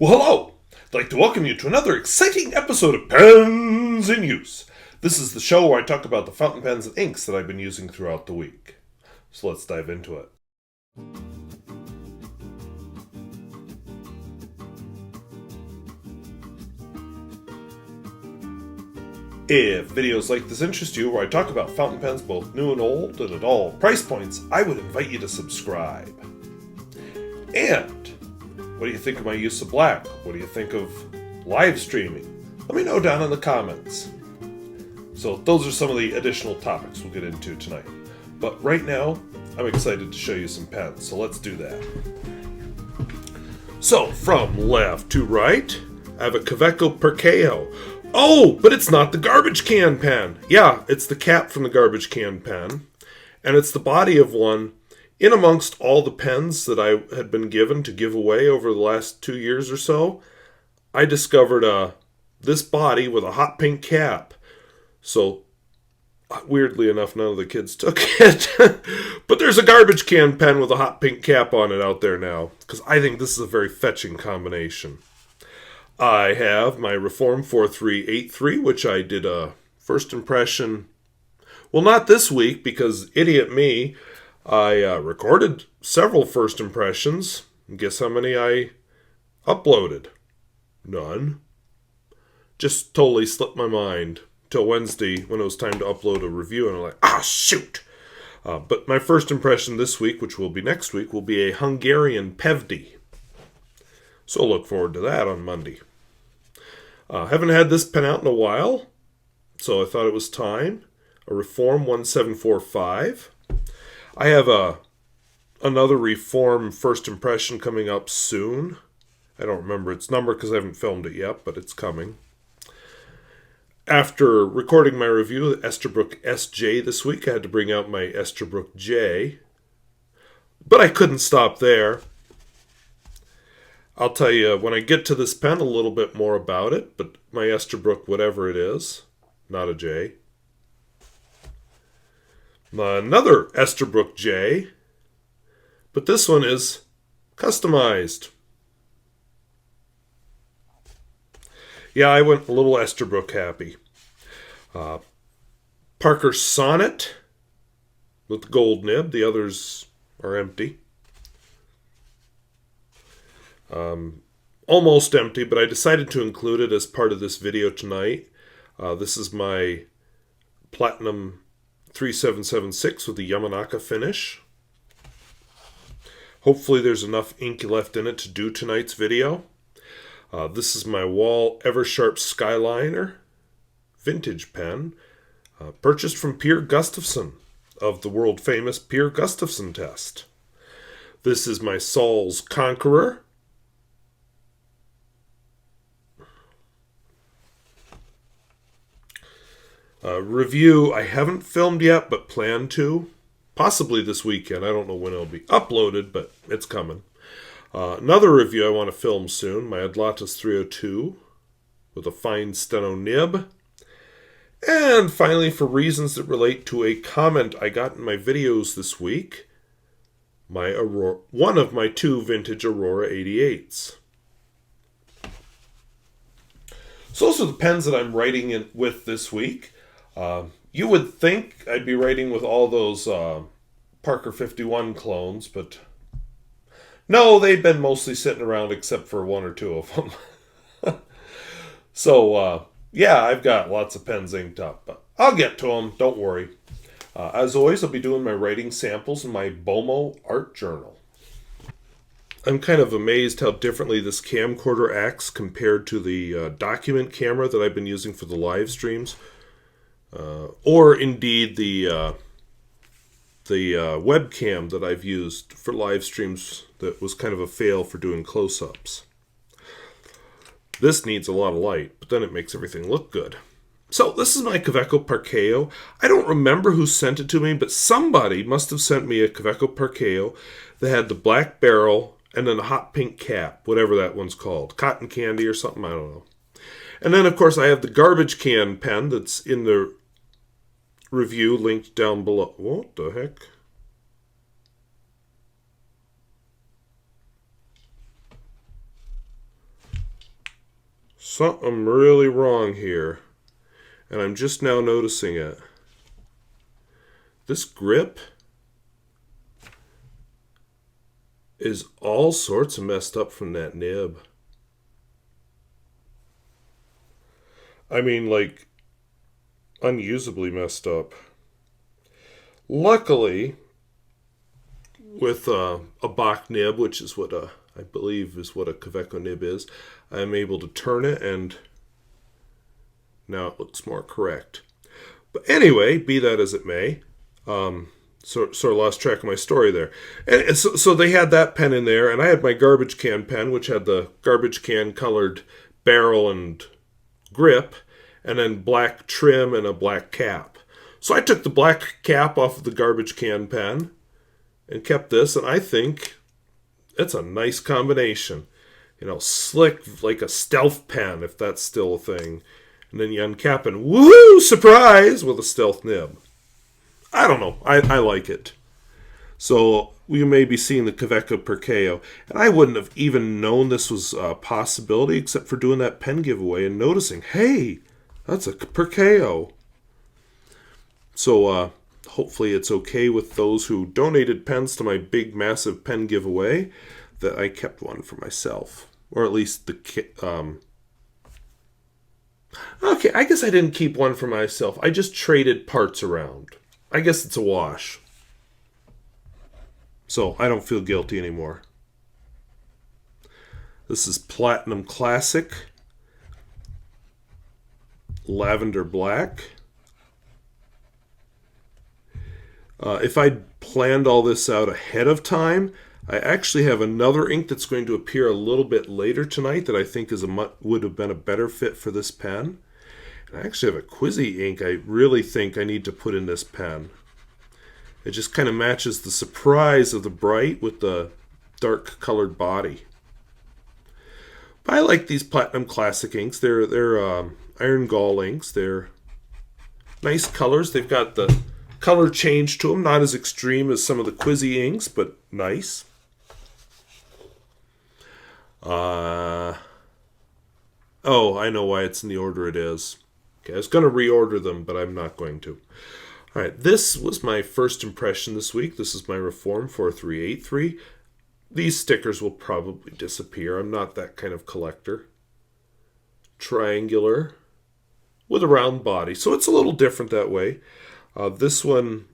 Well, hello! I'd like to welcome you to another exciting episode of Pens in Use. This is the show where I talk about the fountain pens and inks that I've been using throughout the week. So let's dive into it. If videos like this interest you, where I talk about fountain pens both new and old and at all price points, I would invite you to subscribe. And what do you think of my use of black? What do you think of live streaming? Let me know down in the comments. So those are some of the additional topics we'll get into tonight. But right now, I'm excited to show you some pens, so let's do that. So from left to right, I have a Kaweco Perkeo. Oh, but it's not the garbage can pen. Yeah, it's the cap from the garbage can pen. And it's the body of one. In amongst all the pens that I had been given to give away over the last 2 years or so, I discovered this body with a hot pink cap. So, weirdly enough, none of the kids took it. But there's a garbage can pen with a hot pink cap on it out there now, because I think this is a very fetching combination. I have my Reform 4383, which I did a first impression. Well, not this week, because idiot me, I recorded several first impressions. Guess how many I uploaded? None. Just totally slipped my mind till Wednesday when it was time to upload a review, and I'm like, shoot! But my first impression this week, which will be next week, will be a Hungarian Pevdi. So look forward to that on Monday. Haven't had this pen out in a while, so I thought it was time. A Reform 1745. I have another Reform first impression coming up soon. I don't remember its number because I haven't filmed it yet, but it's coming. After recording my review of Esterbrook SJ this week, I had to bring out my Esterbrook J. But I couldn't stop there. I'll tell you when I get to this pen a little bit more about it, but my Esterbrook whatever it is, not a J. Another Esterbrook J, but this one is customized. Yeah, I went a little Esterbrook happy. Parker Sonnet with the gold nib. The others are empty. Almost empty, but I decided to include it as part of this video tonight. This is my Platinum 3776 with the Yamanaka finish. Hopefully there's enough ink left in it to do tonight's video. This is my Wahl-Eversharp Skyline vintage pen, purchased from Pierre Gustafsson of the world famous Pierre Gustafsson test. This is my Salz Conqueror. Review I haven't filmed yet, but plan to. Possibly this weekend. I don't know when it'll be uploaded, but it's coming. Another review I want to film soon. My Adlatus 302 with a fine steno nib. And finally, for reasons that relate to a comment I got in my videos this week, my Aurora, one of my two vintage Aurora 88s. So those are the pens that I'm writing with this week. You would think I'd be writing with all those Parker 51 clones, but no, they've been mostly sitting around except for one or two of them. So, yeah, I've got lots of pens inked up, but I'll get to them, don't worry. As always, I'll be doing my writing samples in my Bomo art journal. I'm kind of amazed how differently this camcorder acts compared to the document camera that I've been using for the live streams. Or indeed the webcam that I've used for live streams that was kind of a fail for doing close-ups. This needs a lot of light, but then it makes everything look good. So this is my Kaweco Perkeo. I don't remember who sent it to me, but somebody must have sent me a Kaweco Perkeo that had the black barrel and then a hot pink cap, whatever that one's called. Cotton candy or something, I don't know. And then, of course, I have the garbage can pen that's in the review linked down below. What the heck? something really wrong here, and I'm just now noticing it. This grip is all sorts of messed up from that nib. I mean, like, unusably messed up. Luckily, with a Bach nib, which is what I believe is what a Kaweco nib is, I'm able to turn it, and now it looks more correct. But anyway, be that as it may, sort of lost track of my story there. And so they had that pen in there, and I had my garbage can pen, which had the garbage can colored barrel and grip, and then black trim and a black cap. So I took the black cap off of the garbage can pen and kept this, and I think it's a nice combination. You know, slick like a stealth pen, if that's still a thing. And then you uncap and woohoo, surprise, with a stealth nib. I don't know. I like it. So we may be seeing the Kaweco Perkeo. And I wouldn't have even known this was a possibility except for doing that pen giveaway and noticing, hey, that's a Perkeo. So hopefully it's okay with those who donated pens to my big, massive pen giveaway that I kept one for myself. Or at least the... Okay, I guess I didn't keep one for myself. I just traded parts around. I guess it's a wash. So I don't feel guilty anymore. This is Platinum Classic. Lavender Black. If I'd planned all this out ahead of time, I actually have another ink that's going to appear a little bit later tonight that I think would have been a better fit for this pen. And I actually have a Quizzy ink I really think I need to put in this pen. It just kind of matches the surprise of the bright with the dark colored body. But I like these Platinum Classic inks. They're iron gall inks. They're nice colors. They've got the color change to them, not as extreme as some of the Quizzy inks, but nice. Oh, I know why it's in the order it is. Okay, I was going to reorder them, but I'm not going to. All right, this was my first impression this week. This is my Reform 4383. These stickers will probably disappear. I'm not that kind of collector. Triangular with a round body, so it's a little different that way. This one,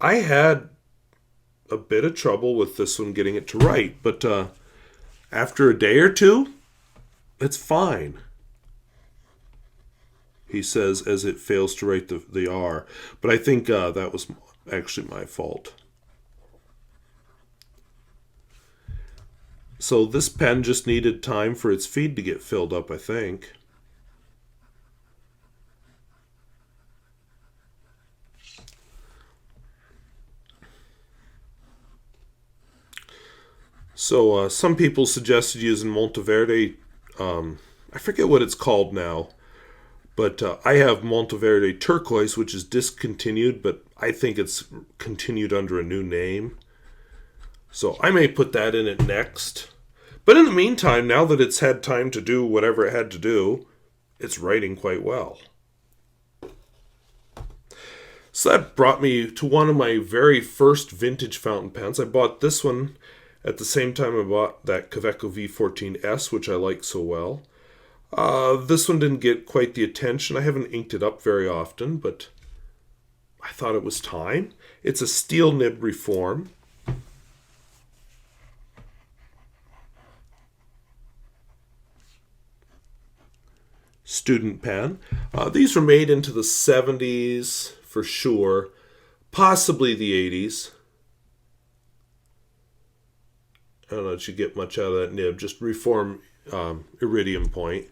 I had a bit of trouble with this one getting it to write, but after a day or two, it's fine. He says as it fails to write the R, but I think that was actually my fault. So this pen just needed time for its feed to get filled up, I think. So some people suggested using Monteverde. I forget what it's called now, but I have Monteverde Turquoise, which is discontinued, but I think it's continued under a new name. So I may put that in it next. But in the meantime, now that it's had time to do whatever it had to do, it's writing quite well. So that brought me to one of my very first vintage fountain pens. I bought this one at the same time I bought that Kaweco V14S, which I like so well. This one didn't get quite the attention. I haven't inked it up very often, but I thought it was time. It's a steel nib reform. Student pen. These were made into the 70s for sure, possibly the 80s. I don't know if you get much out of that nib, just reform iridium point.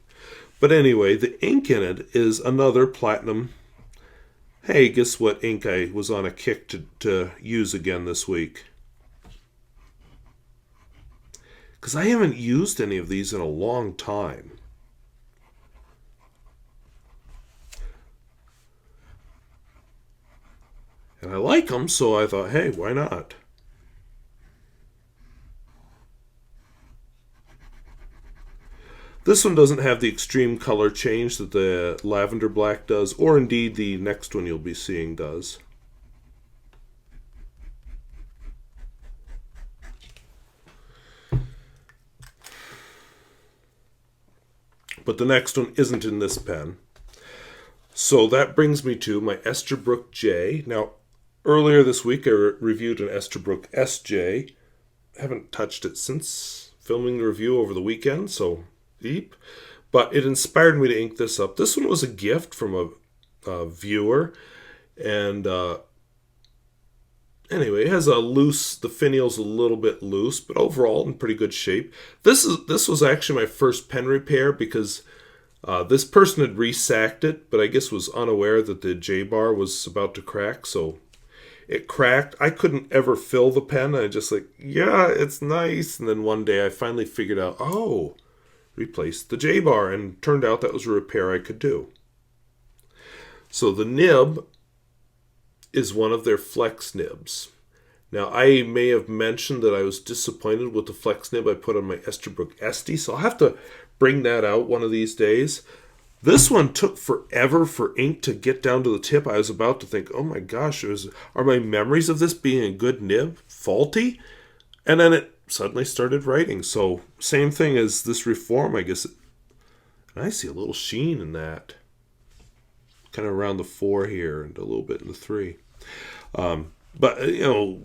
But anyway, the ink in it is another platinum. Hey, guess what ink I was on a kick to use again this week? Because I haven't used any of these in a long time. And I like them, so I thought, hey, why not? This one doesn't have the extreme color change that the Lavender Black does, or indeed the next one you'll be seeing does. But the next one isn't in this pen. So that brings me to my Esterbrook J. Now, earlier this week I reviewed an Esterbrook SJ. Haven't touched it since filming the review over the weekend, so deep. But it inspired me to ink this up. This one was a gift from a viewer. And anyway, it has the finial's a little bit loose, but overall in pretty good shape. This was actually my first pen repair because this person had resacked it, but I guess was unaware that the J-bar was about to crack, so it cracked. I couldn't ever fill the pen. I just like, yeah, it's nice. And then one day I finally figured out, oh, replace the J-bar, and turned out that was a repair I could do. So the nib is one of their flex nibs. Now, I may have mentioned that I was disappointed with the flex nib I put on my Esterbrook Esty, so I'll have to bring that out one of these days. This one took forever for ink to get down to the tip. I was about to think, oh my gosh, are my memories of this being a good nib faulty? And then it suddenly started writing. So same thing as this Reform, I guess. And I see a little sheen in that. Kind of around the 4 here and a little bit in the 3. But, you know,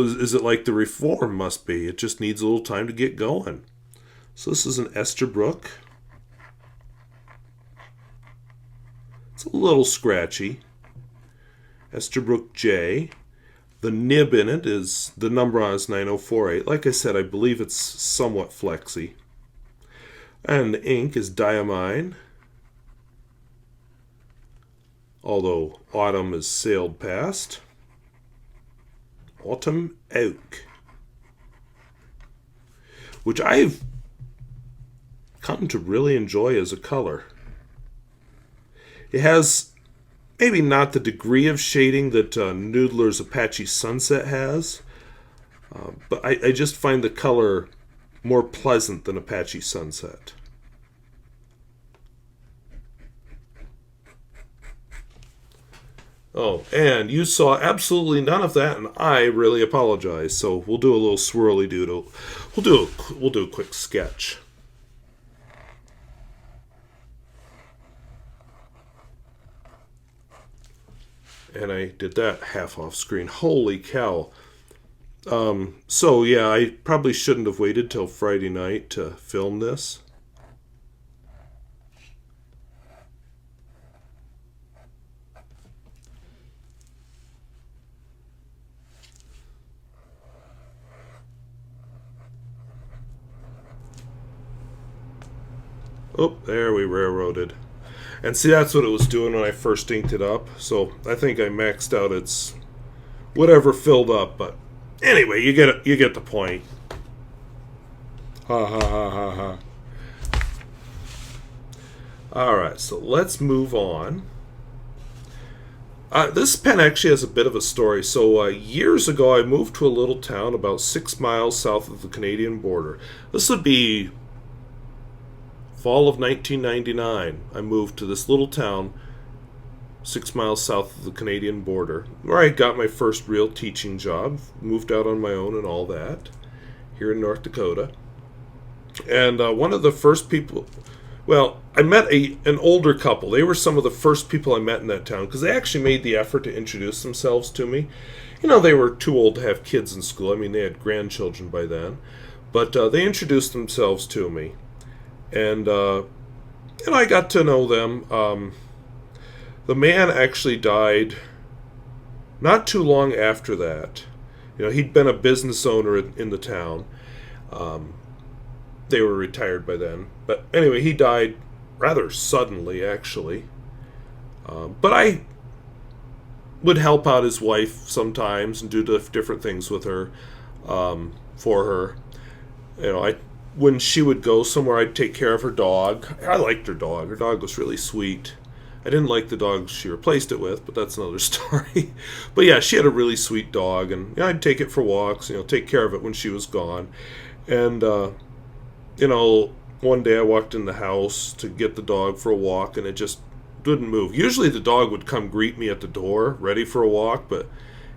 is it like the Reform? Must be. It just needs a little time to get going. So this is an Esterbrook. It's a little scratchy. Esterbrook J. The nib in it is, the number on it is 9048. Like I said, I believe it's somewhat flexy. And the ink is Diamine. Although autumn has sailed past. Autumn Oak. Which I've come to really enjoy as a color. It has maybe not the degree of shading that Noodler's Apache Sunset has, but I just find the color more pleasant than Apache Sunset. Oh, and you saw absolutely none of that, and I really apologize. So we'll do a little swirly doodle. We'll do a quick sketch. And I did that half off screen. Holy cow. So yeah, I probably shouldn't have waited till Friday night to film this. Oh, there we railroaded. And see, that's what it was doing when I first inked it up. So I think I maxed out its whatever filled up. But anyway, you get the point. Ha ha ha ha ha. All right, so let's move on. This pen actually has a bit of a story. So years ago, I moved to a little town about 6 miles south of the Canadian border. This would be fall of 1999. I moved to this little town 6 miles south of the Canadian border, where I got my first real teaching job, moved out on my own and all that, here in North Dakota. And one of the first people, well, I met an older couple. They were some of the first people I met in that town, because they actually made the effort to introduce themselves to me. You know, they were too old to have kids in school. I mean, they had grandchildren by then. But they introduced themselves to me. And I got to know them. The man actually died not too long after that. You know, he'd been a business owner in the town. They were retired by then. But anyway, he died rather suddenly, actually. But I would help out his wife sometimes and do different things with her, for her. You know, when she would go somewhere, I'd take care of her dog. I liked her dog. Her dog was really sweet. I didn't like the dog she replaced it with, but that's another story. But yeah, she had a really sweet dog, and you know, I'd take it for walks, take care of it when she was gone. And, one day I walked in the house to get the dog for a walk, and it just didn't move. Usually the dog would come greet me at the door, ready for a walk, but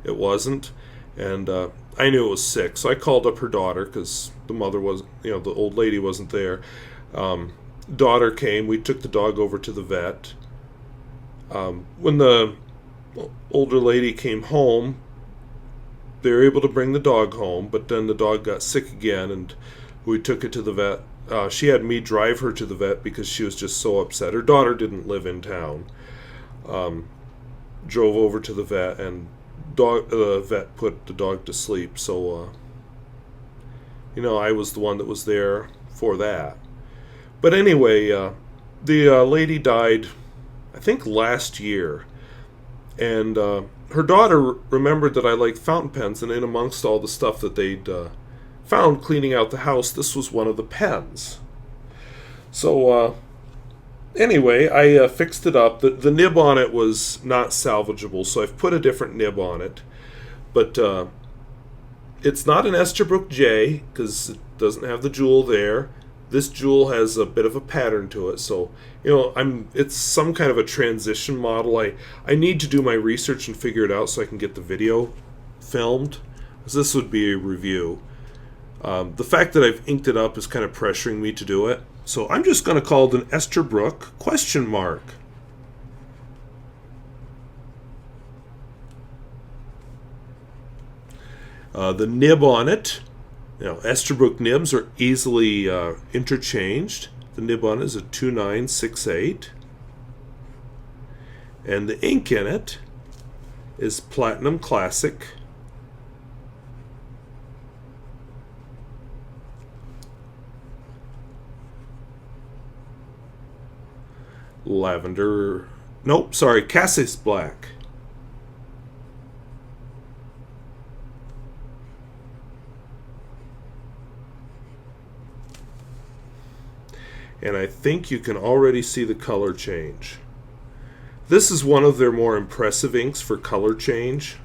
it wasn't. And I knew it was sick, so I called up her daughter because the mother was, the old lady wasn't there. Daughter came. We took the dog over to the vet. When the older lady came home, they were able to bring the dog home, but then the dog got sick again, and we took it to the vet. She had me drive her to the vet because she was just so upset. Her daughter didn't live in town. Drove over to the vet, and the vet put the dog to sleep. So, I was the one that was there for that. But anyway, the lady died, I think, last year. And her daughter remembered that I liked fountain pens, and in amongst all the stuff that they'd found cleaning out the house, this was one of the pens. So anyway, I fixed it up. The nib on it was not salvageable, so I've put a different nib on it. But it's not an Esterbrook J, because it doesn't have the jewel there. This jewel has a bit of a pattern to it, so it's some kind of a transition model. I need to do my research and figure it out so I can get the video filmed, because this would be a review. The fact that I've inked it up is kind of pressuring me to do it, so I'm just going to call it an Esterbrook ? The nib on it. Esterbrook nibs are easily interchanged. The nib on it is a 2968. And the ink in it is Platinum Classic. Lavender. Nope, sorry, Cassis Black. And I think you can already see the color change. This is one of their more impressive inks for color change.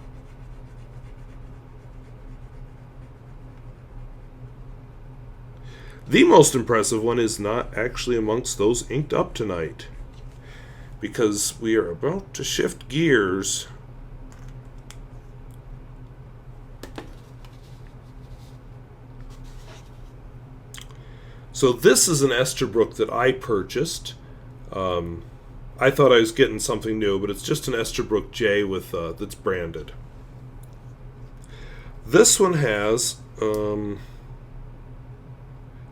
The most impressive one is not actually amongst those inked up tonight, because we are about to shift gears. So this is an Esterbrook that I purchased. I thought I was getting something new, but it's just an Esterbrook J with that's branded. This one has a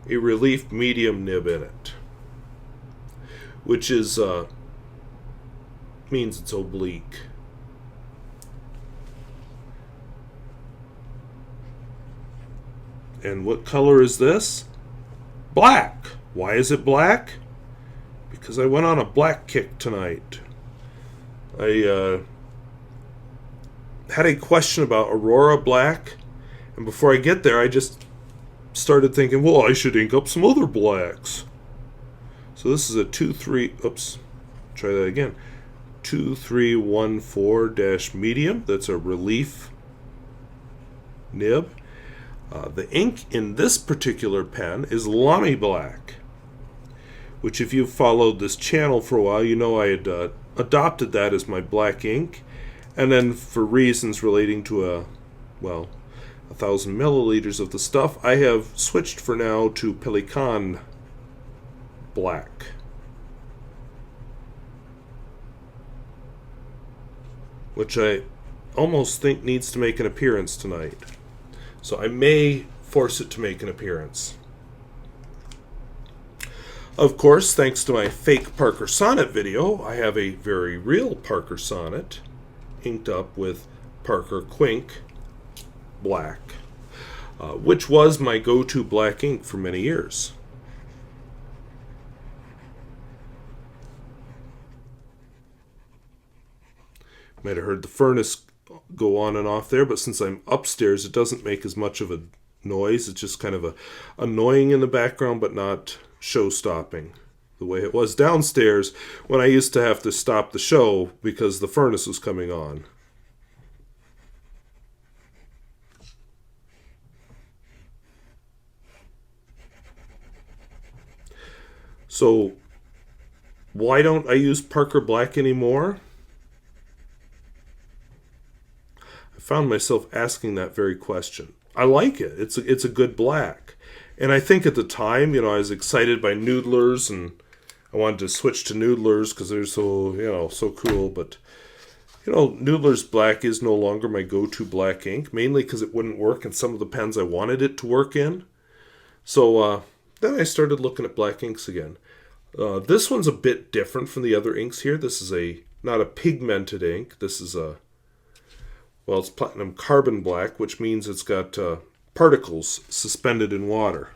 relief medium nib in it, which is means it's oblique. And what color is this? Black. Why is it black? Because I went on a black kick tonight. I had a question about Aurora Black, and before I get there, I just started thinking, well, I should ink up some other blacks. So this is a 2314-medium. That's a relief nib. The ink in this particular pen is Lamy Black, which, if you've followed this channel for a while, you know I had adopted that as my black ink, and then for reasons relating to 1,000 milliliters of the stuff, I have switched for now to Pentacon Black. Which I almost think needs to make an appearance tonight. So I may force it to make an appearance. Of course, thanks to my fake Parker Sonnet video, I have a very real Parker Sonnet inked up with Parker Quink Black, which was my go-to black ink for many years. Might have heard the furnace go on and off there, but since I'm upstairs, it doesn't make as much of a noise. It's just kind of annoying in the background, but not show-stopping the way it was downstairs when I used to have to stop the show because the furnace was coming on. . So why don't I use Parker Black anymore? I found myself asking that very question. I like it. It's a good black. And I think at the time, I was excited by Noodlers, and I wanted to switch to Noodlers because they're so, so cool. But, Noodlers Black is no longer my go-to black ink, mainly because it wouldn't work in some of the pens I wanted it to work in. So then I started looking at black inks again. This one's a bit different from the other inks here. This is not a pigmented ink. This is it's platinum carbon black, which means it's got particles suspended in water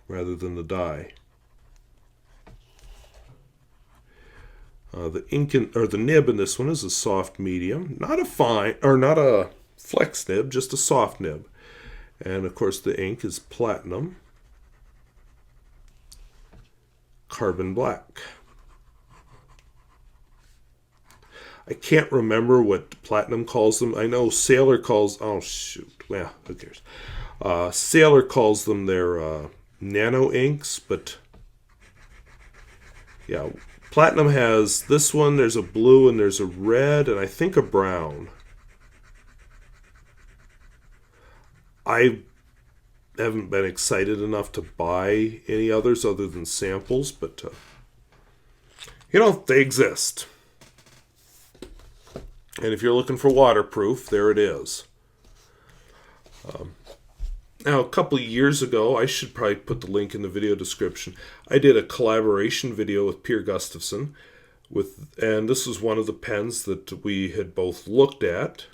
rather than the dye. The ink or the nib in this one is a soft medium, not a flex nib, just a soft nib. And of course the ink is platinum carbon black. I can't remember what Platinum calls them. I know Sailor calls... Oh, shoot. Well, who cares? Sailor calls them their nano inks, but... Yeah, Platinum has this one. There's a blue and there's a red and I think a brown. I haven't been excited enough to buy any others other than samples, but, they exist. And if you're looking for waterproof, there it is. Now, a couple of years ago, I should probably put the link in the video description, I did a collaboration video with Pierre Gustafson, and this was one of the pens that we had both looked at,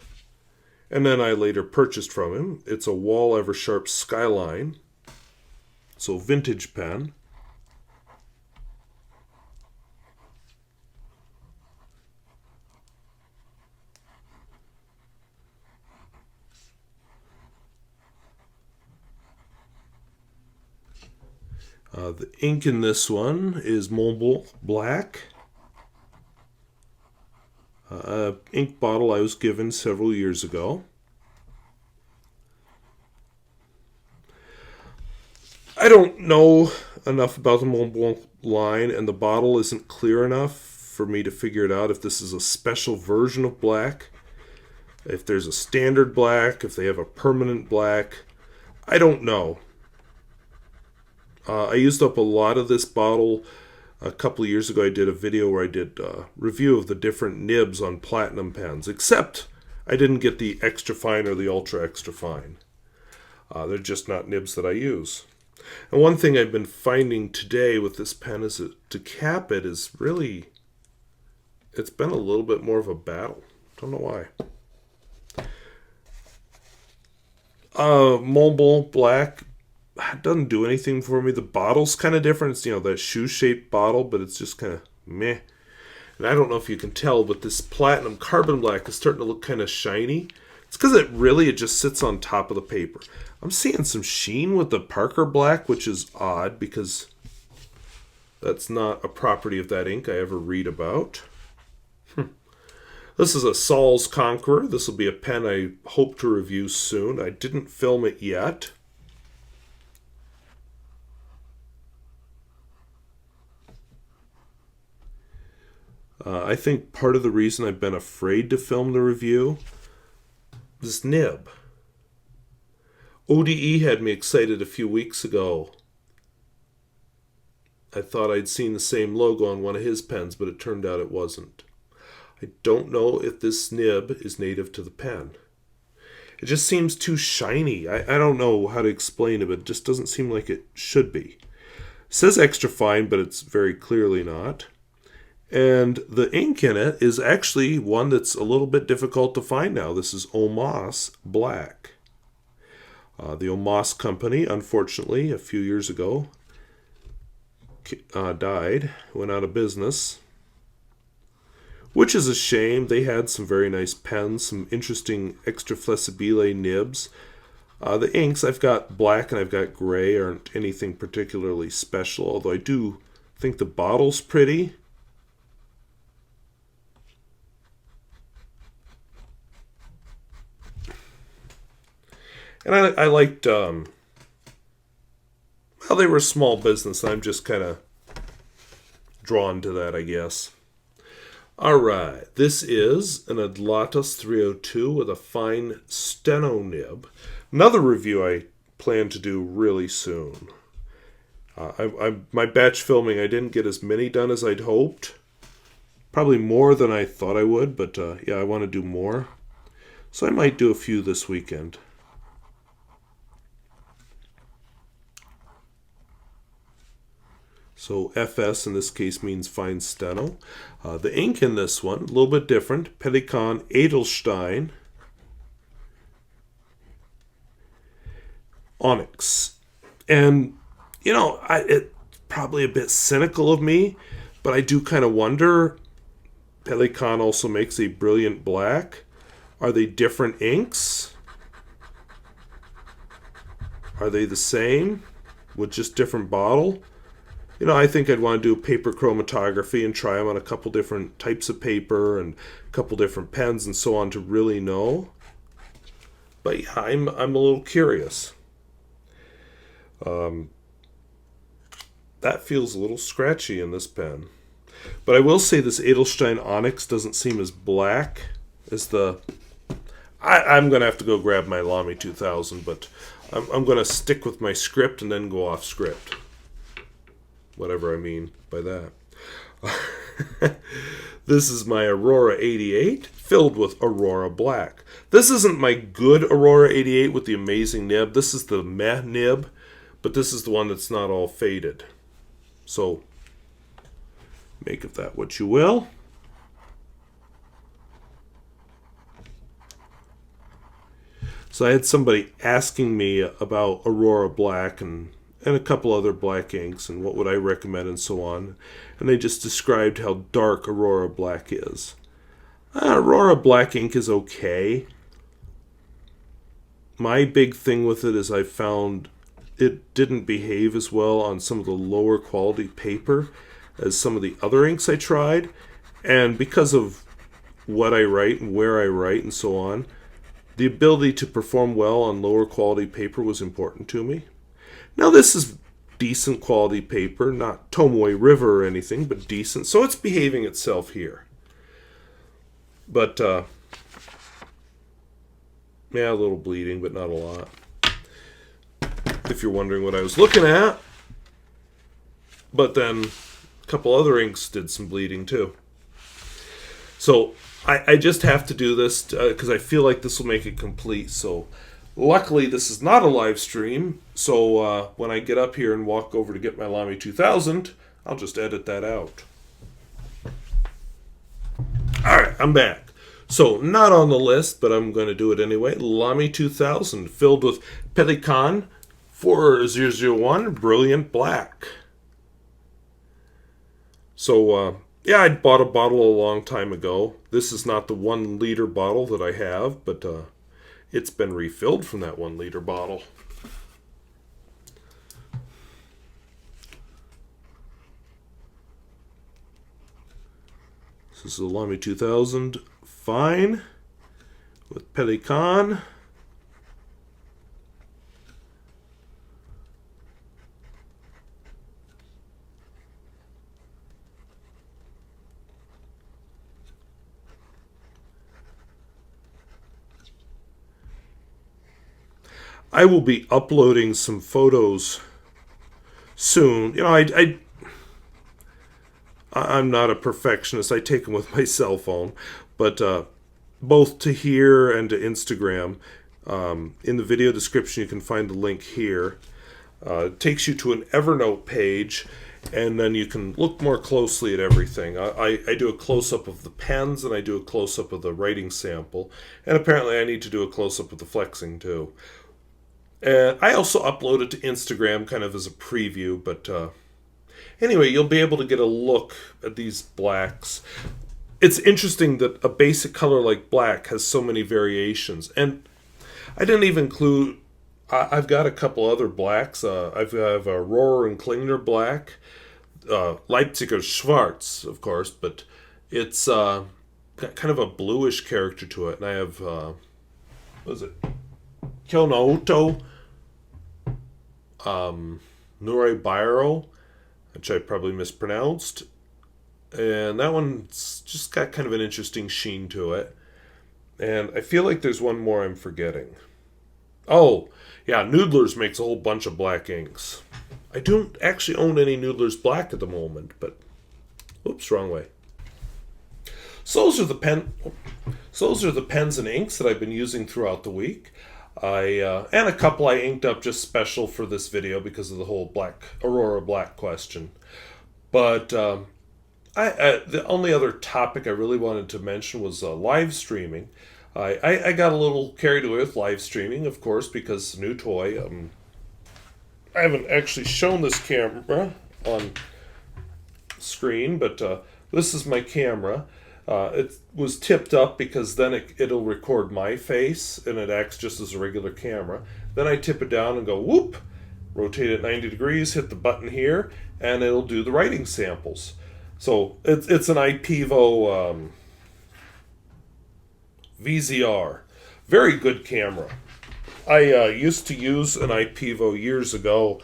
and then I later purchased from him. It's a Wahl-Eversharp Skyline, so vintage pen. The ink in this one is Montblanc Black. Ink bottle I was given several years ago. I don't know enough about the Montblanc line, and the bottle isn't clear enough for me to figure it out if this is a special version of black, if there's a standard black, if they have a permanent black. I don't know. I used up a lot of this bottle a couple of years ago. I did a video where I did a review of the different nibs on platinum pens, except I didn't get the extra fine or the ultra extra fine. They're just not nibs that I use. And one thing I've been finding today with this pen is that to cap it is really, it's been a little bit more of a battle. Don't know why. Montblanc Black doesn't do anything for me. The bottle's kind of different. It's, that shoe-shaped bottle, but it's just kind of meh. And I don't know if you can tell, but this platinum carbon black is starting to look kind of shiny. It's because it just sits on top of the paper. I'm seeing some sheen with the Parker Black, which is odd because that's not a property of that ink I ever read about. This is a Salz Conqueror. This will be a pen I hope to review soon. I didn't film it yet. I think part of the reason I've been afraid to film the review is nib. ODE had me excited a few weeks ago. I thought I'd seen the same logo on one of his pens, but it turned out it wasn't. I don't know if this nib is native to the pen. It just seems too shiny. I don't know how to explain it, but it just doesn't seem like it should be. It says extra fine, but it's very clearly not. And the ink in it is actually one that's a little bit difficult to find now. This is Omas Black. The Omas company, unfortunately, a few years ago, died, went out of business, which is a shame. They had some very nice pens, some interesting extra flexibile nibs. The inks, I've got black and I've got gray, aren't anything particularly special, although I do think the bottle's pretty. And I liked Well, they were a small business. I'm just kind of drawn to that, I guess. All right, this is an Adlatus 302 with a fine steno nib. Another review I plan to do really soon. My batch filming, I didn't get as many done as I'd hoped. Probably more than I thought I would, but yeah, I want to do more. So I might do a few this weekend. So FS in this case means fine steno. The ink in this one, a little bit different. Pentacon Edelstein. Onyx. And, you know, it's probably a bit cynical of me, but I do kind of wonder. Pentacon also makes a brilliant black. Are they different inks? Are they the same with just different bottle? You know, I think I'd want to do paper chromatography and try them on a couple different types of paper and a couple different pens and so on to really know. But yeah, I'm a little curious. That feels a little scratchy in this pen. But I will say this Edelstein Onyx doesn't seem as black as the... I'm going to have to go grab my Lamy 2000, but I'm going to stick with my script and then go off script. Whatever I mean by that. This is my Aurora 88 filled with Aurora Black. This isn't my good Aurora 88 with the amazing nib. This is the meh nib, but this is the one that's not all faded. So, make of that what you will. So I had somebody asking me about Aurora Black and a couple other black inks and what would I recommend and so on. And they just described how dark Aurora Black is. Aurora Black ink is okay. My big thing with it is I found it didn't behave as well on some of the lower quality paper as some of the other inks I tried. And because of what I write and where I write and so on, the ability to perform well on lower quality paper was important to me. Now this is decent quality paper, not Tomoe River or anything, but decent. So it's behaving itself here. But, yeah, a little bleeding, but not a lot. If you're wondering what I was looking at. But then a couple other inks did some bleeding too. So I just have to do this because I feel like this will make it complete. So luckily, this is not a live stream, so when I get up here and walk over to get my Lamy 2000, I'll just edit that out. Alright, I'm back. So, not on the list, but I'm going to do it anyway. Lamy 2000, filled with Pentacon 4001 Brilliant Black. So, yeah, I bought a bottle a long time ago. This is not the 1 liter bottle that I have, but it's been refilled from that 1 liter bottle. This is the Lamy 2000 Fine with Pentacon. I will be uploading some photos soon. You know, I'm not a perfectionist. I take them with my cell phone. But both to here and to Instagram, in the video description you can find the link here. It takes you to an Evernote page, and then you can look more closely at everything. I do a close-up of the pens, and I do a close-up of the writing sample. And apparently I need to do a close-up of the flexing too. And I also upload it to Instagram kind of as a preview, but anyway, you'll be able to get a look at these blacks. It's interesting that a basic color like black has so many variations. And I didn't even include, I've got a couple other blacks. I have a Rohrer and Klingner black, Leipziger Schwarz, of course, but it's got kind of a bluish character to it. And I have, what is it? Kyonoto Nure Biro, which I probably mispronounced. And that one's just got kind of an interesting sheen to it. And I feel like there's one more I'm forgetting. Oh, yeah, Noodler's makes a whole bunch of black inks. I don't actually own any Noodler's Black at the moment, but... Oops, wrong way. So those are the pens and inks that I've been using throughout the week. And a couple I inked up just special for this video because of the whole Aurora Black question. But the only other topic I really wanted to mention was live streaming. I got a little carried away with live streaming, of course, because it's a new toy. I haven't actually shown this camera on screen, but this is my camera. It was tipped up because then it'll record my face, and it acts just as a regular camera. Then I tip it down and go whoop, rotate it 90 degrees, hit the button here, and it'll do the writing samples. So it's an IPEVO VZR. Very good camera. I used to use an IPEVO years ago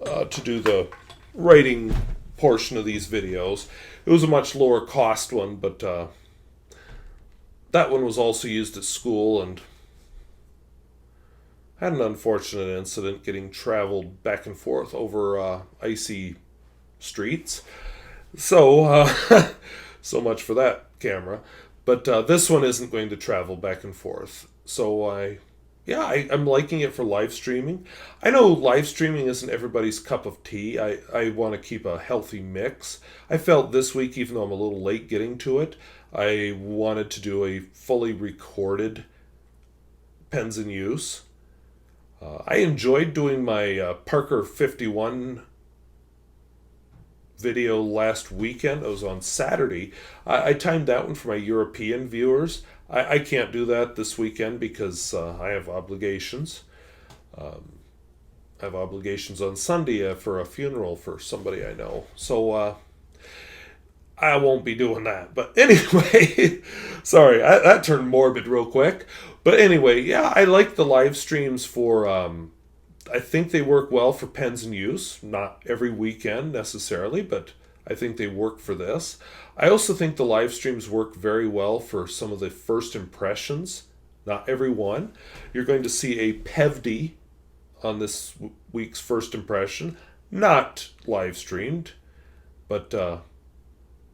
to do the writing portion of these videos. It was a much lower cost one, but that one was also used at school and had an unfortunate incident getting traveled back and forth over icy streets. So, so much for that camera. But this one isn't going to travel back and forth. So I'm liking it for live streaming. I know live streaming isn't everybody's cup of tea. I want to keep a healthy mix. I felt this week, even though I'm a little late getting to it, I wanted to do a fully recorded pens in use. I enjoyed doing my Parker 51 video last weekend. It was on Saturday. I timed that one for my European viewers. I can't do that this weekend because I have obligations. I have obligations on Sunday for a funeral for somebody I know. So I won't be doing that. But anyway, sorry, that turned morbid real quick. But anyway, yeah, I like the live streams for... I think they work well for pens in use. Not every weekend necessarily, but I think they work for this. I also think the live streams work very well for some of the first impressions. Not every one. You're going to see a PEVD on this week's first impression. Not live streamed. But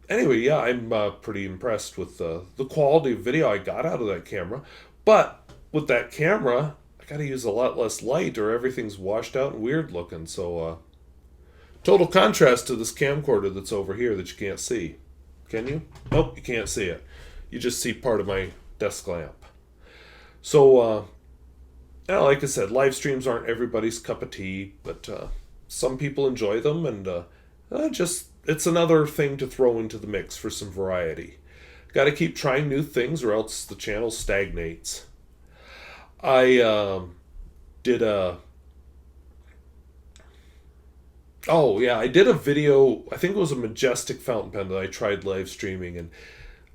anyway, yeah, I'm pretty impressed with the quality of video I got out of that camera. But with that camera... I gotta use a lot less light or everything's washed out and weird looking. So, total contrast to this camcorder that's over here that you can't see. Can you? Nope, you can't see it. You just see part of my desk lamp. So, like I said, live streams aren't everybody's cup of tea, but some people enjoy them, and it's another thing to throw into the mix for some variety. Gotta keep trying new things or else the channel stagnates. I did a video. I think it was a Majestic fountain pen that I tried live streaming, and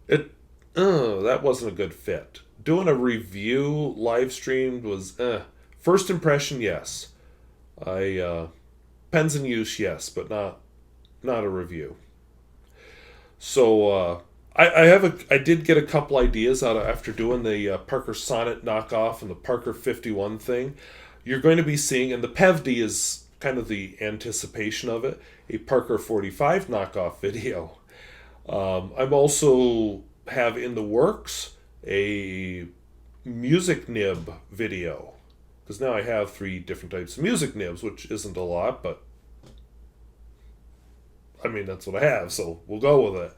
that wasn't a good fit. Doing a review live streamed was first impression, yes. Pens in use, yes, but not a review. So I did get a couple ideas out of after doing the Parker Sonnet knockoff and the Parker 51 thing. You're going to be seeing, and the PEVD is kind of the anticipation of it, a Parker 45 knockoff video. I'm also have in the works a music nib video, because now I have 3 different types of music nibs, which isn't a lot, but I mean, that's what I have, so we'll go with it.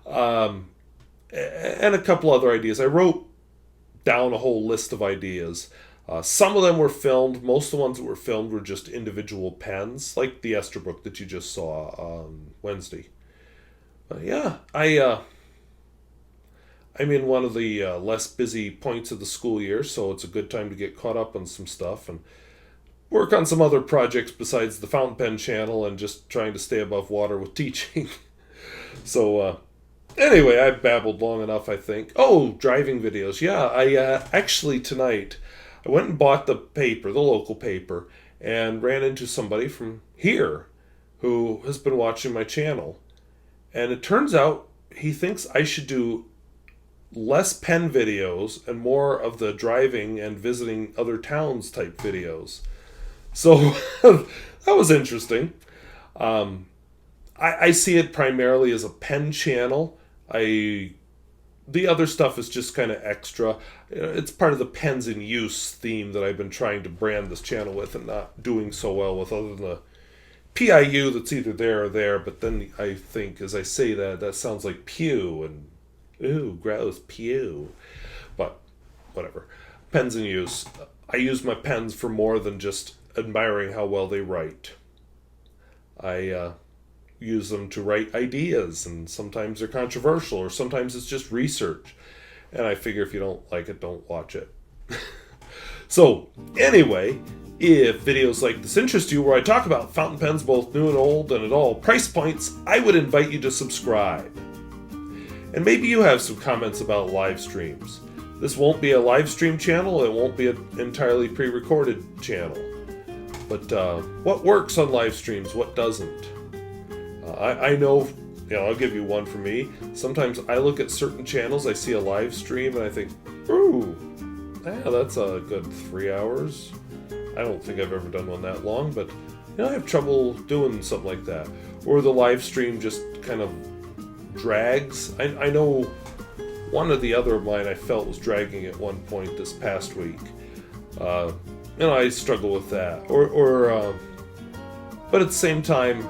And a couple other ideas. I wrote down a whole list of ideas. Some of them were filmed. Most of the ones that were filmed were just individual pens, like the Esterbrook that you just saw on Wednesday. I'm in one of the less busy points of the school year, so it's a good time to get caught up on some stuff and work on some other projects besides the fountain pen channel and just trying to stay above water with teaching. So, anyway, I babbled long enough, I think. Oh, driving videos. Yeah, I actually tonight, I went and bought the paper, the local paper, and ran into somebody from here who has been watching my channel. And it turns out he thinks I should do less pen videos and more of the driving and visiting other towns type videos. So that was interesting. I see it primarily as a pen channel. The other stuff is just kind of extra. It's part of the pens in use theme that I've been trying to brand this channel with and not doing so well with, other than the PIU that's either there or there. But then I think, as I say that sounds like pew, and ooh, gross, pew. But whatever. Pens in use. I use my pens for more than just admiring how well they write. I use them to write ideas, and sometimes they're controversial, or sometimes it's just research. And I figure if you don't like it, don't watch it. So, anyway, if videos like this interest you, where I talk about fountain pens both new and old and at all price points, I would invite you to subscribe. And maybe you have some comments about live streams. This won't be a live stream channel, it won't be an entirely pre-recorded channel. But what works on live streams, what doesn't? I know, I'll give you one for me. Sometimes I look at certain channels, I see a live stream, and I think, ooh, yeah, that's a good 3 hours. I don't think I've ever done one that long, but I have trouble doing something like that. Or the live stream just kind of drags. I know one or the other of mine I felt was dragging at one point this past week. I struggle with that. But at the same time,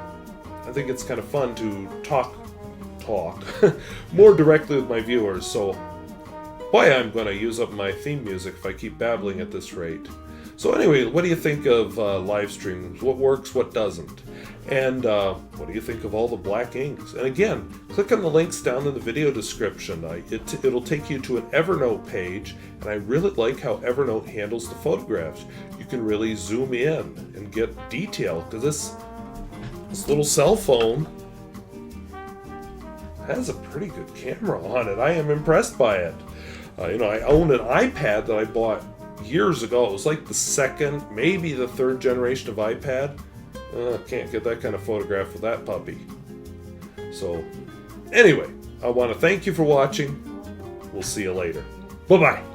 I think it's kind of fun to talk more directly with my viewers. So, boy, I'm going to use up my theme music if I keep babbling at this rate. So anyway, what do you think of live streams? What works, what doesn't? And what do you think of all the black inks? And again, click on the links down in the video description. It'll take you to an Evernote page, and I really like how Evernote handles the photographs. You can really zoom in and get detail, because this little cell phone has a pretty good camera on it. I am impressed by it. I own an iPad that I bought years ago. It was like the second, maybe the third generation of iPad. Can't get that kind of photograph with that puppy. So, anyway, I want to thank you for watching. We'll see you later. Bye-bye.